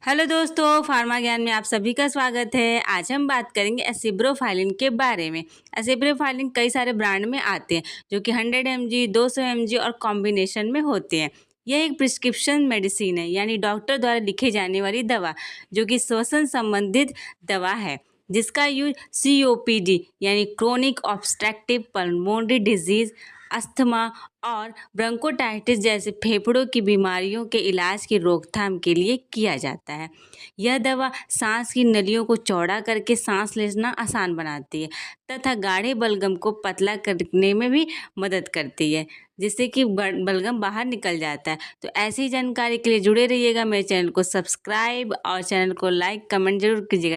Hello दोस्तों, pharma ज्ञान में आप सभी का स्वागत है। आज हम बात करेंगे एसिब्रोफाइलिन के बारे में। एसिब्रोफाइलिन कई सारे ब्रांड में आते हैं जो कि 100 mg, 200 mg और कॉम्बिनेशन में होते हैं। यह एक प्रिस्क्रिप्शन मेडिसिन है, यानी डॉक्टर द्वारा लिखी जाने वाली दवा, जो कि श्वसन संबंधित दवा है, जिसका यूज COPD यानी chronic obstructive pulmonary disease, asthma और ब्रोंकोटाइटिस जैसे फेफड़ों की बीमारियों के इलाज की रोकथाम के लिए किया जाता है। यह दवा सांस की नलियों को चौड़ा करके सांस लेना आसान बनाती है तथा गाढ़े बलगम को पतला करने में भी मदद करती है, जिससे कि बलगम बाहर निकल जाता है। तो ऐसी जानकारी के लिए जुड़े रहिएगा। मेरे चैनल को सब्सक्राइब और चैनल को लाइक कमेंट जरूर कीजिएगा।